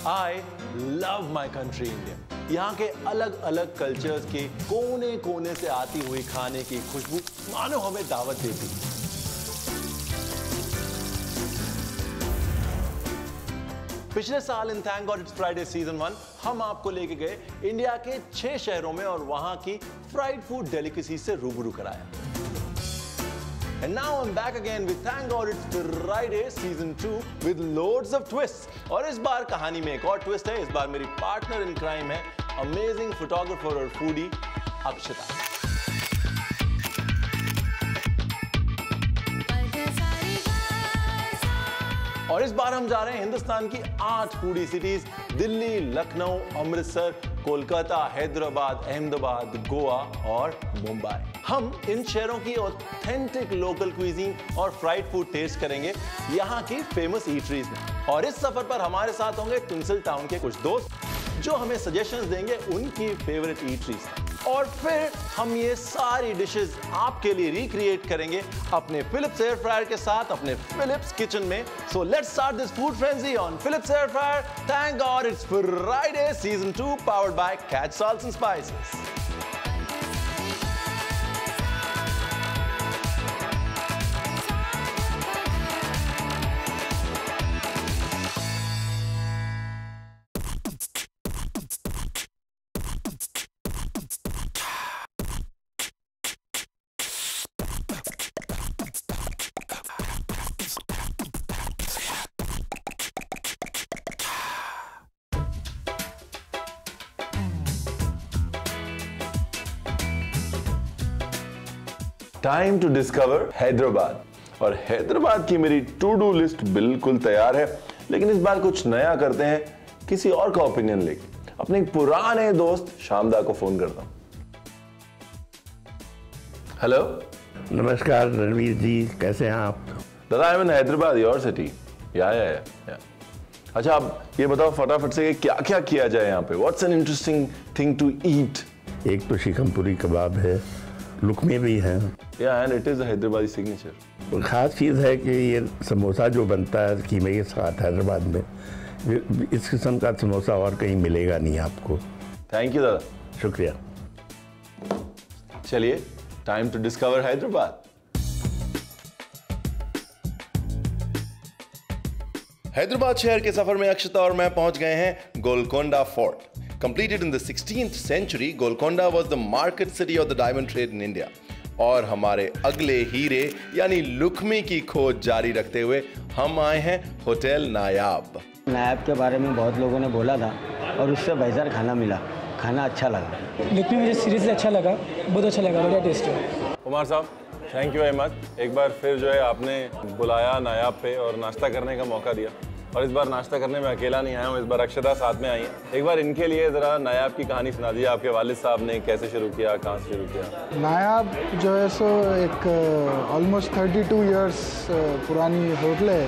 I love my country India. यहाँ के अलग अलग कल्चर्स के कोने कोने से आती हुई खाने की खुशबू मानो हमें दावत देती। पिछले साल in thank God it's Friday season 1 हम आपको लेके गए इंडिया के 6 शहरों में और वहां की फ्राइड फूड डेलिकेसी से रूबरू कराया। And now I'm back again with Thank God It's Friday Season 2 with loads of twists. और इस बार कहानी में एक और ट्विस्ट है। इस बार मेरी पार्टनर इन क्राइम है अमेजिंग फोटोग्राफर और फूडी अक्षता। और इस बार हम जा रहे हैं हिंदुस्तान की 8 फूडी सिटीज दिल्ली, लखनऊ, अमृतसर, कोलकाता, हैदराबाद, अहमदाबाद, गोवा और मुंबई। हम इन शहरों की ऑथेंटिक लोकल क्विजीन और फ्राइड फूड टेस्ट करेंगे यहाँ की फेमस ईटरीज में। और इस सफर पर हमारे साथ होंगे ट्विंसल टाउन के कुछ दोस्त जो हमें सजेशंस देंगे उनकी फेवरेट ईटरीज। और फिर हम ये सारी डिशेस आपके लिए रिक्रिएट करेंगे अपने फिलिप्स एयर फ्रायर के साथ अपने फिलिप्स किचन में। So let's start this food frenzy on Philips air fryer. Thank God it's Friday season 2 powered by Catch salts and spices. Time to discover Hyderabad. और हैदराबाद की मेरी टू डू लिस्ट बिल्कुल तैयार है, लेकिन इस बार कुछ नया करते हैं, किसी और का ओपिनियन लेके अपने एक पुराने दोस्त शामदा को फोन करता हूं। हेलो, नमस्कार रणवीर जी, कैसे हैं आप? दादा I am in Hyderabad, your city. या अच्छा, आप ये बताओ फटाफट से क्या क्या किया जाए यहाँ पे? What's an interesting thing to eat? एक तो शिकमपुरी कबाब है, लुकमे भी हैं। And it is a Hyderabadi signature. खास चीज़ है कि ये समोसा जो बनता है कीमे के साथ हैदराबाद में, इस किस्म का समोसा और कहीं मिलेगा नहीं आपको। थैंक यू दादा। शुक्रिया। चलिए, time to discover Hyderabad. Hyderabad शहर के सफर में अक्षता और मैं पहुंच गए हैं Golconda fort. Completed in the 16th century, Golconda was the market city of the diamond trade in India. और हमारे अगले हीरे यानी लुकमी की खोज जारी रखते हुए हम आए हैं होटल नायाब। नायाब के बारे में बहुत लोगों ने बोला था और उससे बेहतर खाना मिला, खाना अच्छा लगा। लुकमी मुझे सीरियसली अच्छा लगा, बहुत अच्छा लगा, बढ़िया टेस्ट है। कुमार साहब, थैंक यू वेरी मच। एक बार फिर जो है आपने बुलाया नायाब पे और नाश्ता करने का मौका दिया। और इस बार नाश्ता करने में अकेला नहीं आया हूँ, इस बार अक्षता साथ में आई है। एक बार इनके लिए ज़रा नायाब की कहानी सुना दीजिए। आपके वालिद साहब ने कैसे शुरू किया, कहाँ से शुरू किया? नायाब जो है सो एक ऑलमोस्ट 32 इयर्स पुरानी होटल है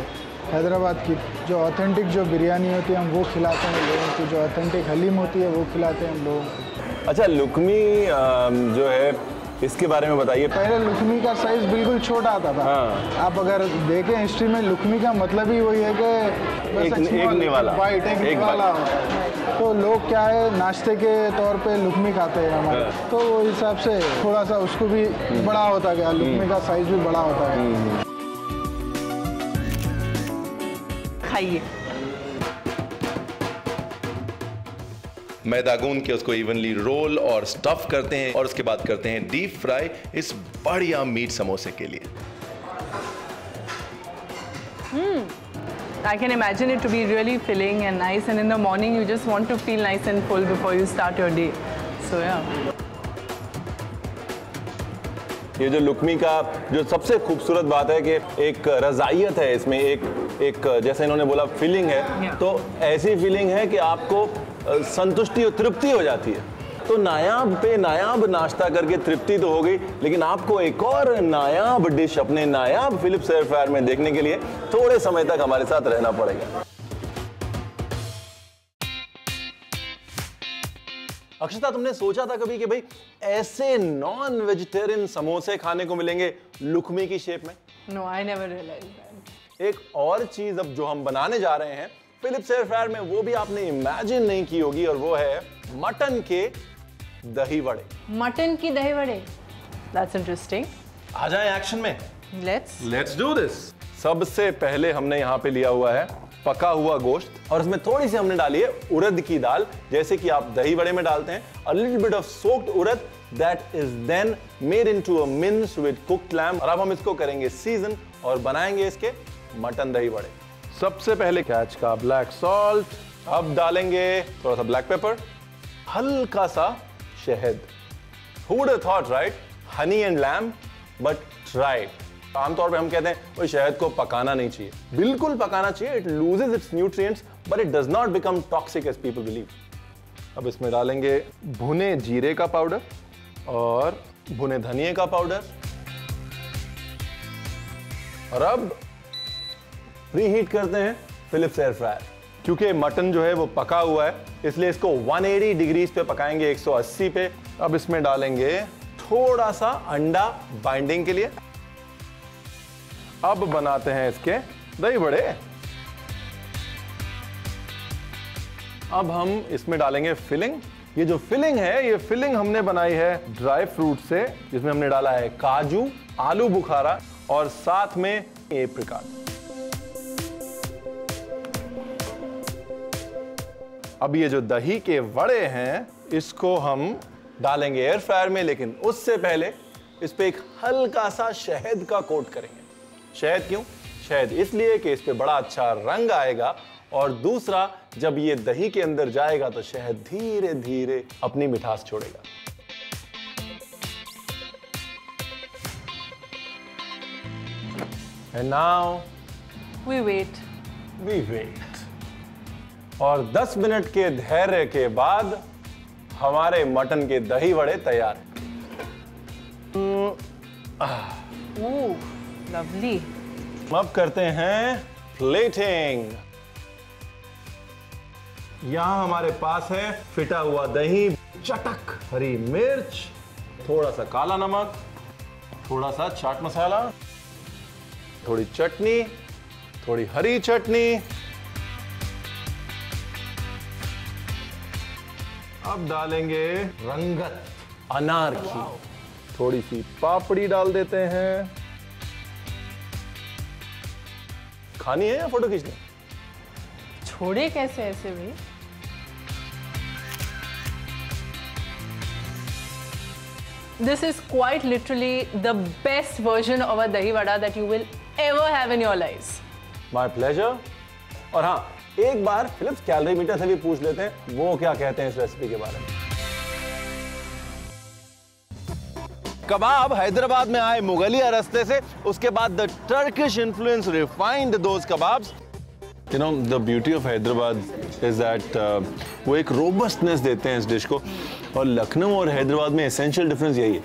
हैदराबाद की। जो ऑथेंटिक जो बिरयानी होती है हम वो खिलाते हैं लोगों को, जो ऑथेंटिक हलीम होती है वो खिलाते हैं हम लोगों को। अच्छा, लुकमी जो है इसके बारे में बताइए। पहले लुकमी का साइज बिल्कुल छोटा आता था। हाँ। आप अगर देखें हिस्ट्री में लुकमी का मतलब ही वही है कि एक निवाला, एक निवाला होता है। तो लोग क्या है नाश्ते के तौर पे लुकमी खाते हैं हमारे। तो वो हिसाब से थोड़ा सा उसको भी बड़ा होता गया, लुकमी का साइज भी बड़ा होता है। खाइए। मैदा गूंद के उसको इवनली रोल और स्टफ करते हैं और उसके बाद करते हैं डीप फ्राई इस बढ़िया मीट समोसे के लिए। I can imagine it to be really filling and nice, and in the morning you just want to feel nice and full before you start your day. So yeah. ये जो लुकमी का जो सबसे खूबसूरत बात है कि एक रज़ाइयत है इसमें, एक जैसे इन्होंने बोला फीलिंग है। तो ऐसी फीलिंग है कि आपको संतुष्टि और तृप्ति हो जाती है। तो नायाब पे नायाब नाश्ता करके तृप्ति तो हो गई, लेकिन आपको एक और नायाब डिश अपने नायाब फिलिप्स एयर फ्रायर में देखने के लिए थोड़े समय तक हमारे साथ रहना पड़ेगा। अक्षता, तुमने सोचा था कभी कि भाई ऐसे नॉन वेजिटेरियन समोसे खाने को मिलेंगे लुकमी की शेप में? No, I never realized that. एक और चीज अब जो हम बनाने जा रहे हैं फिलिप्स एयर फ्रायर में, वो भी आपने इमेजिन नहीं की होगी, और वो है मटन के दही वड़े। मटन की दही वड़े, that's interesting. आ जाए एक्शन में। Let's do this. सबसे पहले हमने यहाँ पे लिया हुआ है पका हुआ गोश्त, और इसमें थोड़ी सी हमने डाली है उड़द की दाल, जैसे कि आप दही वड़े में डालते हैं। A little bit of soaked urad that is then made into a mince with cooked lamb। और अब हम इसको करेंगे सीजन और बनाएंगे इसके मटन दही वड़े। सबसे पहले कैच का ब्लैक सॉल्ट, अब डालेंगे थोड़ा सा ब्लैक पेपर, हल्का सा शहद। Who would have thought, right? Honey and lamb, but try it. आमतौर पे हम कहते हैं वो शहद को पकाना नहीं चाहिए, बिल्कुल पकाना चाहिए। It loses its nutrients, but it does not become toxic as people believe. अब इसमें डालेंगे भुने जीरे का पाउडर और भुने धनिए का पाउडर, और अब प्रीहीट करते हैं फिलिप्स एयर फ्रायर। क्योंकि मटन जो है वो पका हुआ है, इसलिए इसको 180 डिग्रीज पे पकाएंगे, 180 पे। अब इसमें डालेंगे थोड़ा सा अंडा बाइंडिंग के लिए। अब बनाते हैं इसके दही बड़े। अब हम इसमें डालेंगे फिलिंग। ये जो फिलिंग है, ये फिलिंग हमने बनाई है ड्राई फ्रूट से, जिसमें हमने डाला है काजू, आलू बुखारा और साथ में एप्रिकॉट। अब ये जो दही के वड़े हैं, इसको हम डालेंगे एयर फ्रायर में, लेकिन उससे पहले इस पे एक हल्का सा शहद का कोट करेंगे। शहद क्यों? शहद इसलिए कि इस पे बड़ा अच्छा रंग आएगा, और दूसरा, जब ये दही के अंदर जाएगा तो शहद धीरे धीरे अपनी मिठास छोड़ेगा। And now we wait. और 10 मिनट के धैर्य के बाद हमारे मटन के दही वड़े तैयार हैं। Lovely. अब करते हैं प्लेटिंग। यहां हमारे पास है फिटा हुआ दही, चटक हरी मिर्च, थोड़ा सा काला नमक, थोड़ा सा चाट मसाला, थोड़ी चटनी, थोड़ी हरी चटनी। अब डालेंगे रंगत अनार की, थोड़ी सी पापड़ी डाल देते हैं। खानी है या फोटो खींचनी? छोड़े कैसे ऐसे भी? This is quite literally the best version of a dahi vada that you will ever have in your lives. My pleasure. और हाँ, एक बार फिलिप्स कैलोरी मीटर से भी पूछ लेते हैं वो क्या कहते हैं इस रेसिपी के बारे में। कबाब हैदराबाद में आए मुगलिया रास्ते से, उसके बाद the Turkish influence refined those kebabs. You know, the beauty of Hyderabad is that वो एक रोबस्टनेस देते हैं इस डिश को, और लखनऊ और हैदराबाद में एसेंशियल डिफरेंस यही है।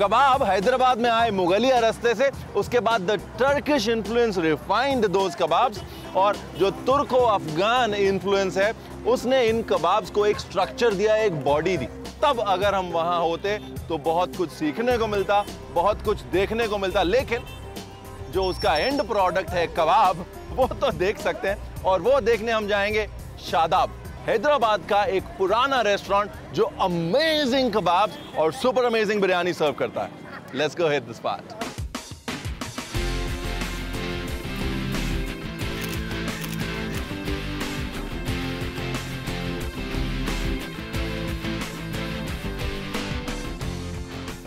कबाब हैदराबाद में आए मुगलिया रास्ते से, उसके बाद the Turkish influence refined those kebabs, और जो तुर्को अफगान इन्फ्लुएंस है उसने इन कबाब्स को एक स्ट्रक्चर दिया, एक बॉडी दी। तब अगर हम वहां होते तो बहुत कुछ सीखने को मिलता, बहुत कुछ देखने को मिलता, लेकिन जो उसका एंड प्रोडक्ट है कबाब, वो तो देख सकते हैं, और वो देखने हम जाएंगे शादाब, हैदराबाद का एक पुराना रेस्टोरेंट जो अमेजिंग कबाब्स और सुपर अमेजिंग बिरयानी सर्व करता है। Let's go hit the spot.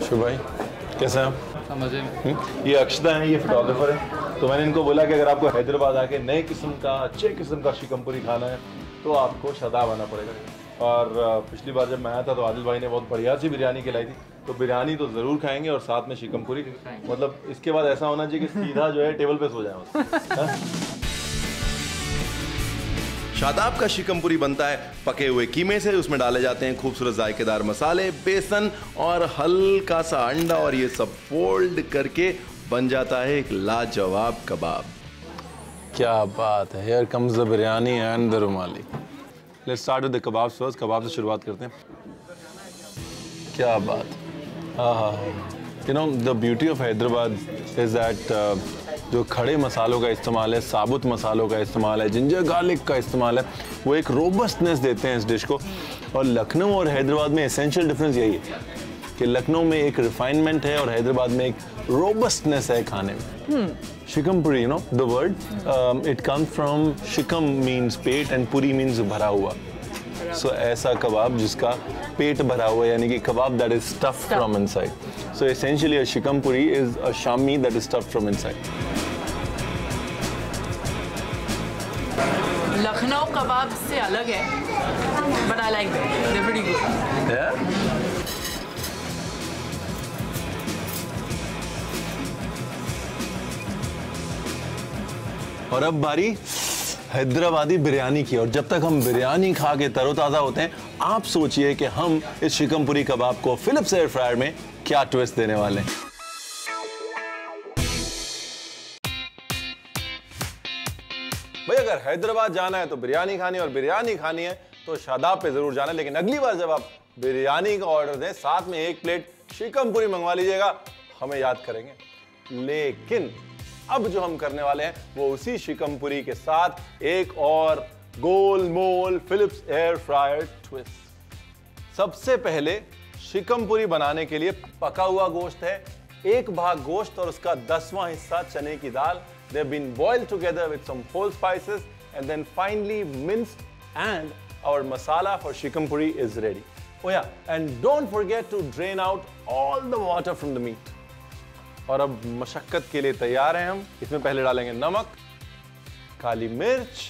Shubh भाई, कैसे हैं आप? मजे में। ये अक्षता है, ये फोटोग्राफर है। तो मैंने इनको बोला कि अगर आपको हैदराबाद आके नए किस्म का, अच्छे किस्म का शिकमपुरी खाना है तो आपको शादाब आना पड़ेगा। और पिछली बार जब मैं आया था तो आदिल भाई ने बहुत बढ़िया सी बिरयानी खिलाई थी, तो बिरयानी तो ज़रूर खाएंगे और साथ में शिकमपुरी। मतलब इसके बाद ऐसा होना चाहिए कि सीधा जो है टेबल पे सो जाए। शादाब का शिकमपुरी बनता है पके हुए कीमे से, उसमें डाले जाते हैं खूबसूरत जायकेदार मसाले, बेसन और हल्का सा अंडा, और ये सब फोल्ड करके बन जाता है एक लाजवाब कबाब। क्या बात है। Here comes the biryani and the rumali. Let's start with the kebabs first. कबाब से शुरुआत करते हैं। क्या बात। हाँ। You know the beauty of Hyderabad is that जो खड़े मसालों का इस्तेमाल है, साबुत मसालों का इस्तेमाल है, जिंजर गार्लिक का इस्तेमाल है, वो एक रोबस्टनेस देते हैं इस डिश को। और लखनऊ और हैदराबाद में एसेंशियल डिफरेंस यही है कि लखनऊ में एक रिफाइनमेंट है और हैदराबाद में एक रोबस्टनेस है खाने में। शिकमपुरी, you know, the word, it comes from shikam means pet and puri means भरा हुआ। So ऐसा कबाब जिसका पेट भरा हुआ, यानी कि कबाब that is stuffed from inside. So essentially a shikampuri is a shami that is stuffed from inside. Lucknow कबाब से अलग है, but I like them. They're pretty good. Yeah? और अब बारी हैदराबादी बिरयानी की। और जब तक हम बिरयानी खा के तरोताज़ा होते हैं, आप सोचिए कि हम इस शिकमपुरी कबाब को फिलिप्स एयर फ्रायर में क्या ट्विस्ट देने वाले हैं। भाई अगर हैदराबाद जाना है तो बिरयानी खानी है, और बिरयानी खानी है तो शादाब पे जरूर जाना है। लेकिन अगली बार जब आप बिरयानी का ऑर्डर दें, साथ में एक प्लेट शिकमपुरी मंगवा लीजिएगा, हमें याद करेंगे। लेकिन अब जो हम करने वाले हैं वो उसी शिकमपुरी के साथ एक और गोलमोल फिलिप्स एयर फ्रायर ट्विस्ट। सबसे पहले शिकमपुरी बनाने के लिए पका हुआ गोश्त है, 1 भाग गोश्त और उसका 10वां हिस्सा चने की दाल। They have been boiled together with some whole spices and then finely minced, and our masala for shikampuri is ready. Oh yeah, and don't forget to drain out all the water from the meat. और अब मशक्कत के लिए तैयार हैं हम। इसमें पहले डालेंगे नमक, काली मिर्च,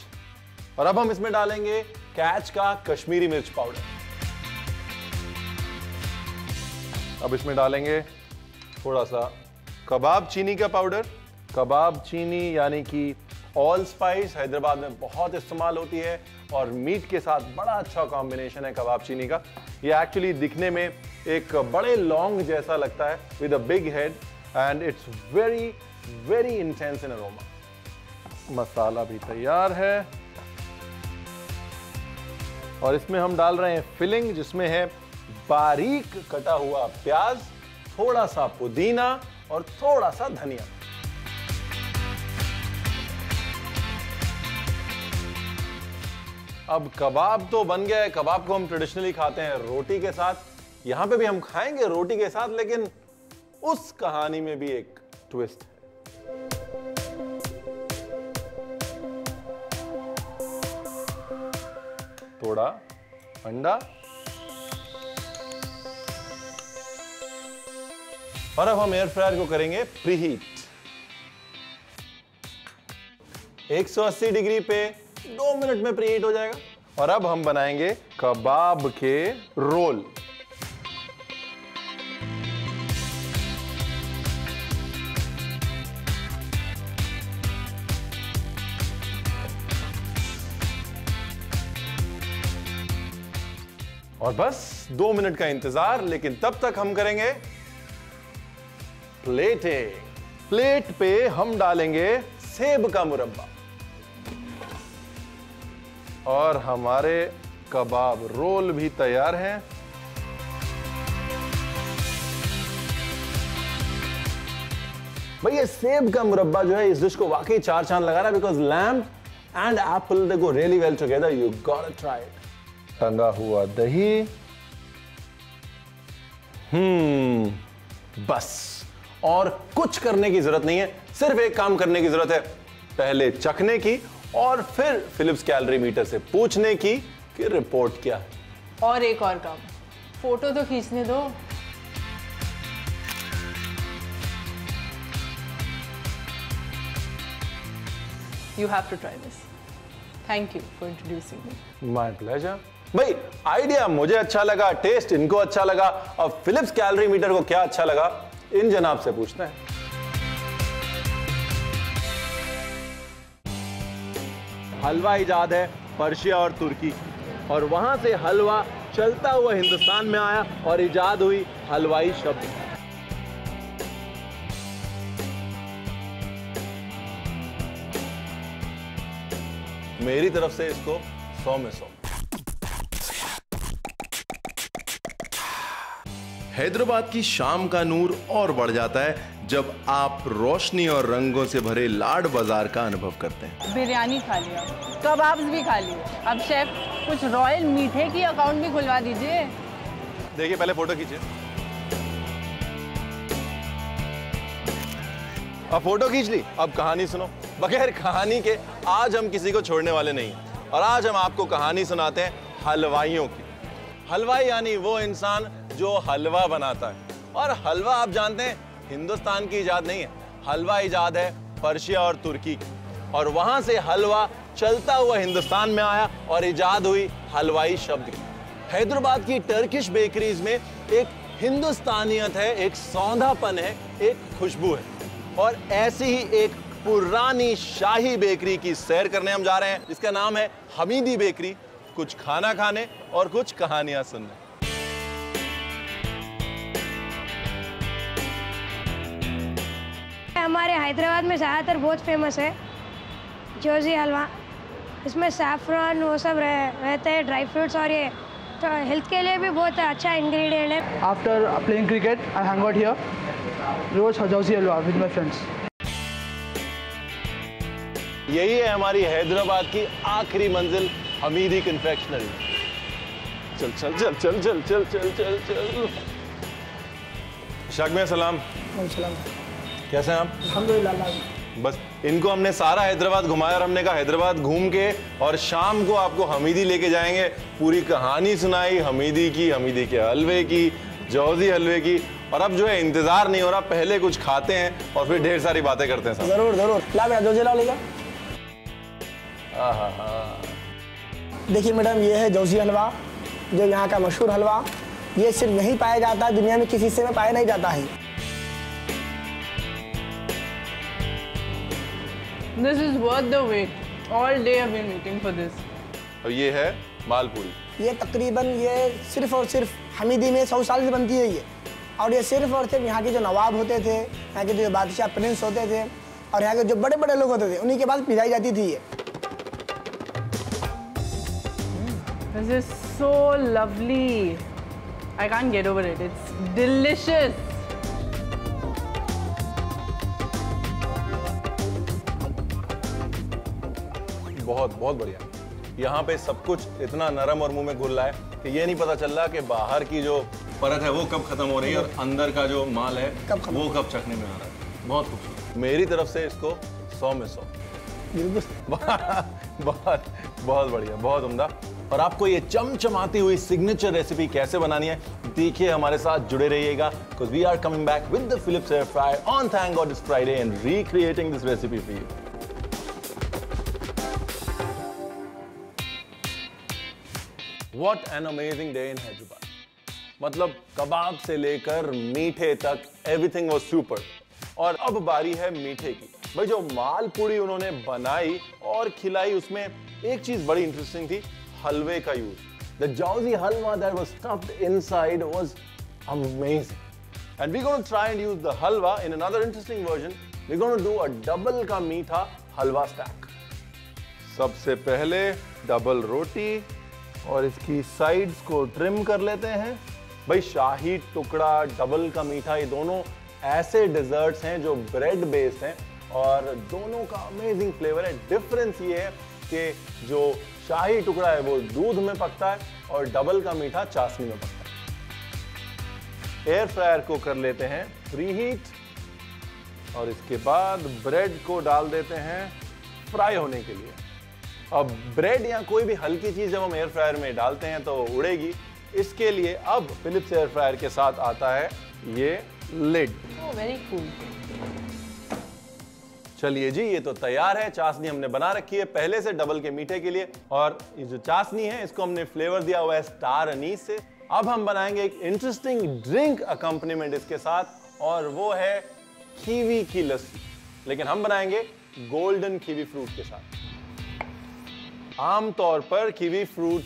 और अब हम इसमें डालेंगे कैच का कश्मीरी मिर्च पाउडर। अब इसमें डालेंगे थोड़ा सा कबाब चीनी का पाउडर। कबाब चीनी यानी कि ऑल स्पाइस हैदराबाद में बहुत इस्तेमाल होती है और मीट के साथ बड़ा अच्छा कॉम्बिनेशन है कबाब चीनी का। ये एक्चुअली दिखने में एक बड़े लौंग जैसा लगता है with a big head, and it's very very intense in aroma. मसाला भी तैयार है और इसमें हम डाल रहे हैं फिलिंग, जिसमें है बारीक कटा हुआ प्याज, थोड़ा सा पुदीना और थोड़ा सा धनिया। अब कबाब तो बन गया है। कबाब को हम ट्रेडिशनली खाते हैं रोटी के साथ। यहां पे भी हम खाएंगे रोटी के साथ, लेकिन उस कहानी में भी एक ट्विस्ट है। थोड़ा अंडा, और अब हम एयर फ्रायर को करेंगे प्रीहीट 180 डिग्री पे। 2 मिनट में प्रीहीट हो जाएगा। और अब हम बनाएंगे कबाब के रोल। और बस 2 मिनट का इंतजार। लेकिन तब तक हम करेंगे प्लेटिंग। प्लेट पे हम डालेंगे सेब का मुरब्बा और हमारे कबाब रोल भी तैयार हैं। भाई ये सेब का मुरब्बा जो है इस डिश को वाकई 4 चांद लगा रहा है, because lamb and apple they go really well together. You got to try it. टंगा हुआ दही, बस और कुछ करने की जरूरत नहीं है। सिर्फ एक काम करने की जरूरत है, पहले चखने की और फिर फिलिप्स कैलोरी मीटर से पूछने की कि रिपोर्ट क्या है। और एक और काम, फोटो तो खींचने दो। You have to try this. Thank you for introducing me. My pleasure. भाई आइडिया मुझे अच्छा लगा, टेस्ट इनको अच्छा लगा, अब फिलिप्स कैलोरी मीटर को क्या अच्छा लगा इन जनाब से पूछते हैं। हलवा इजाद है पर्शिया और तुर्की, और वहां से हलवा चलता हुआ हिंदुस्तान में आया और इजाद हुई हलवाई शब्द। मेरी तरफ से इसको 100 में 100। हैदराबाद की शाम का नूर और बढ़ जाता है जब आप रोशनी और रंगों से भरे लाड बाजार का अनुभव करते हैं। बिरयानी खा लिया, कबाब्स भी खा लिए, अब शेफ कुछ रॉयल मीठे की अकाउंट भी खुलवा दीजिए। देखिए पहले फोटो खींचिए। अब फोटो खींच ली, अब कहानी सुनो। बगैर कहानी के आज हम किसी को छोड़ने वाले नहीं हैं। और आज हम आपको कहानी सुनाते हैं हलवाइयों की। हलवाई यानी वो इंसान जो हलवा बनाता है। और हलवा आप जानते हैं हिंदुस्तान की इजाद नहीं है, हलवा इजाद है पर्शिया और तुर्की की। और वहां से हलवा चलता हुआ हिंदुस्तान में आया और इजाद हुई हलवाई शब्द की। हैदराबाद की टर्किश बेकरीज में एक हिंदुस्तानियत है, एक सौंधापन है, एक खुशबू है। और ऐसी ही एक पुरानी शाही बेकरी की सैर करने हम जा रहे हैं, जिसका नाम है हमीदी बेकरी। कुछ खाना खाने और कुछ कहानियां सुनने। हमारे हैदराबाद में ज़्यादातर बहुत फेमस है जौजी हलवा। इसमें सैफरन वो सब रहते हैं, ड्राई फ्रूट्स, और ये तो हेल्थ के लिए भी बहुत अच्छा इंग्रेडिएंट है। After playing cricket I hang out here रोज Jauzi halwa with my friends. यही है हमारी हैदराबाद की आखिरी मंजिल, हमीदी कन्फेक्शनरी। चल चल चल चल चल चल चल चल चल। शक में सलाम। कैसे हैं आप? अल्हम्दुलिल्लाह। बस इनको हमने सारा हैदराबाद घुमाया और हमने कहा हैदराबाद घूम के और शाम को आपको हमीदी लेके जाएंगे। पूरी कहानी सुनाई हमीदी की, हमीदी के हलवे की, जौजी हलवे की। और अब जो है इंतजार नहीं हो रहा, पहले कुछ खाते हैं और फिर ढेर सारी बातें करते हैं। जरूर जरूर। ला बेटा जौजी हलवा लेगा। देखिए मैडम, ये है जौजी हलवा, जो यहाँ का मशहूर हलवा। ये सिर्फ यहीं पाया जाता है, दुनिया में किसी हिस्से में पाया नहीं जाता है। This is worth the wait. All day I've been waiting for this. और ये है मालपुरी। ये तकरीबन ये सिर्फ और सिर्फ हमीदी में 100 साल से बनती है ये। और ये सिर्फ और सिर्फ यहाँ के जो नवाब होते थे, यहाँ के जो बादशाह प्रिंस होते थे और यहाँ के जो बड़े बड़े लोग होते थे, उन्हीं के पास पिलाई जाती थी ये। This is so lovely. I can't get over it. It's delicious. बहुत बहुत बढ़िया। यहाँ पे सब कुछ इतना नरम और मुंह में घुल रहा है कि ये नहीं पता चल रहा कि बाहर की जो परत है वो कब खत्म हो रही है और अंदर का जो माल है वो कब चखने में आ रहा है। बहुत खूबसूरत। मेरी तरफ से इसको 100 में 100। बहुत बहुत बढ़िया, बहुत उम्दा। और आपको ये चमचमाती हुई सिग्नेचर रेसिपी कैसे बनानी है, देखिए हमारे साथ जुड़े रहिएगा, because we are coming back with the Philips Air Fryer on Thank God It's Friday and recreating this recipe for you. What an amazing day in Hyderabad. मतलब कबाब से लेकर मीठे तक everything was super. और अब बारी है मीठे की। भाई जो मालपुड़ी उन्होंने बनाई और खिलाई, उसमें एक चीज बड़ी इंटरेस्टिंग थी, हलवे का use. The jauzi halwa that was stuffed inside was amazing. And we're going to try and use the halwa in another interesting version. We're going to do a double का मीठा हलवा स्टैक। सबसे पहले double रोटी और इसकी sides को trim कर लेते हैं। भाई शाही टुकड़ा, डबल का मीठा, ये दोनों ऐसे डिजर्ट्स हैं जो ब्रेड बेस्ड हैं और दोनों का अमेजिंग फ्लेवर है। डिफरेंस ये है कि जो शाही टुकड़ा है वो दूध में पकता है और डबल का मीठा चाशनी में पकता है। एयर फ्रायर को कर लेते हैं प्रीहीट और इसके बाद ब्रेड को डाल देते हैं फ्राई होने के लिए। अब ब्रेड या कोई भी हल्की चीज जब हम एयर फ्रायर में डालते हैं तो उड़ेगी, इसके लिए अब फिलिप्स एयर फ्रायर के साथ आता है ये लिड। Oh, very cool. चलिए जी, ये तो तैयार है। चाशनी हमने बना रखी है पहले से डबल के मीठे के लिए और ये जो चाशनी है इसको हमने फ्लेवर दिया हुआ है स्टार अनीस से। अब हम बनाएंगे एक इंटरेस्टिंग ड्रिंक अकम्पनीमेंट इसके साथ और वो है कीवी की लस्सी, लेकिन हम बनाएंगे गोल्डन कीवी फ्रूट के साथ। आमतौर पर कीवी फ्रूट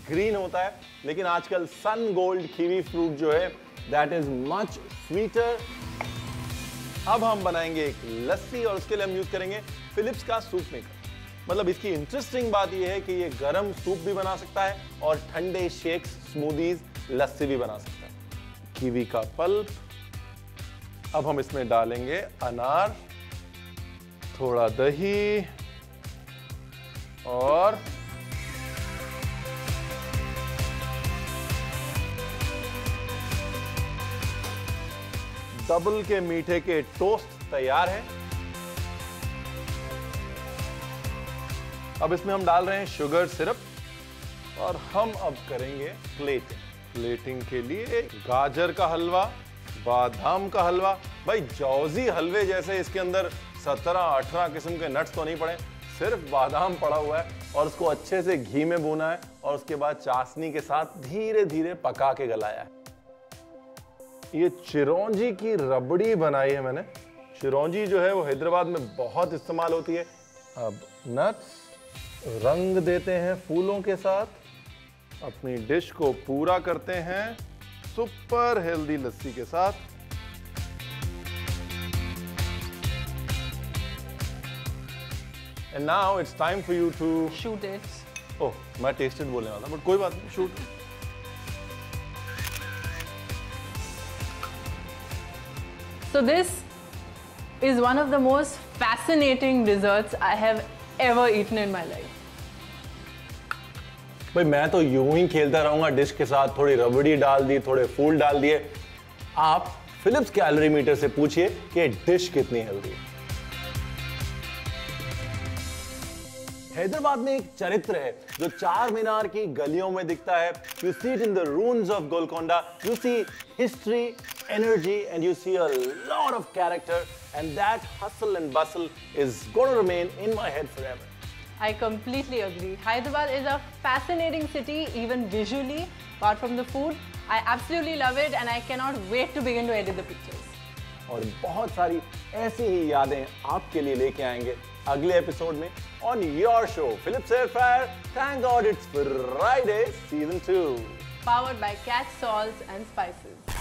ग्रीन होता है, लेकिन आजकल सन गोल्ड कीवी फ्रूट जो है दैट इज मच स्वीटर। अब हम बनाएंगे एक लस्सी और उसके लिए हम यूज करेंगे फिलिप्स का सूप मेकर। मतलब इसकी इंटरेस्टिंग बात यह है कि ये गरम सूप भी बना सकता है और ठंडे शेक्स, स्मूदीज, लस्सी भी बना सकता है। कीवी का पल्प, अब हम इसमें डालेंगे अनार, थोड़ा दही और डबल के मीठे के टोस्ट तैयार है। अब इसमें हम डाल रहे हैं शुगर सिरप और हम अब करेंगे प्लेटिंग। प्लेटिंग के लिए गाजर का हलवा, बादाम का हलवा, भाई जौजी हलवे जैसे इसके अंदर 17-18 किस्म के नट्स तो नहीं पड़े, सिर्फ बादाम पड़ा हुआ है और उसको अच्छे से घी में भूना है और उसके बाद चाशनी के साथ धीरे धीरे पका के गलाया है। ये चिरौंजी की रबड़ी बनाई है मैंने। चिरौंजी जो है वो हैदराबाद में बहुत इस्तेमाल होती है। अब नट्स रंग देते हैं फूलों के साथ, अपनी डिश को पूरा करते हैं सुपर हेल्दी लस्सी के साथ। And now it's time for you to shoot it. Oh, मैं tasted बोलने वाला था, but कोई बात नहीं, shoot. So this is one of the most fascinating desserts I have ever eaten in my life. भाई मैं तो यूं ही खेलता रहूंगा डिश के साथ, थोड़ी रबड़ी डाल दी, थोड़े फूल डाल दिए। आप फिलिप्स कैलोरी मीटर से पूछिए कि डिश कितनी हेल्दी है। हैदराबाद में एक चरित्र है जो चार मीनार की गलियों में दिखता है। You see it in the ruins of Golconda, you see history, energy, and you see a lot of character, and that hustle and bustle is going to remain in my head forever. I completely agree. Hyderabad is a fascinating city, even visually. Apart from the food, I absolutely love it, and I cannot wait to begin to edit the pictures. और बहुत सारी ऐसी ही यादें आपके लिए लेके आएंगे अगले एपिसोड में on your show, Philips Air Fryer. Thank God it's Friday, season 2. Powered by Catch Salts and Spices.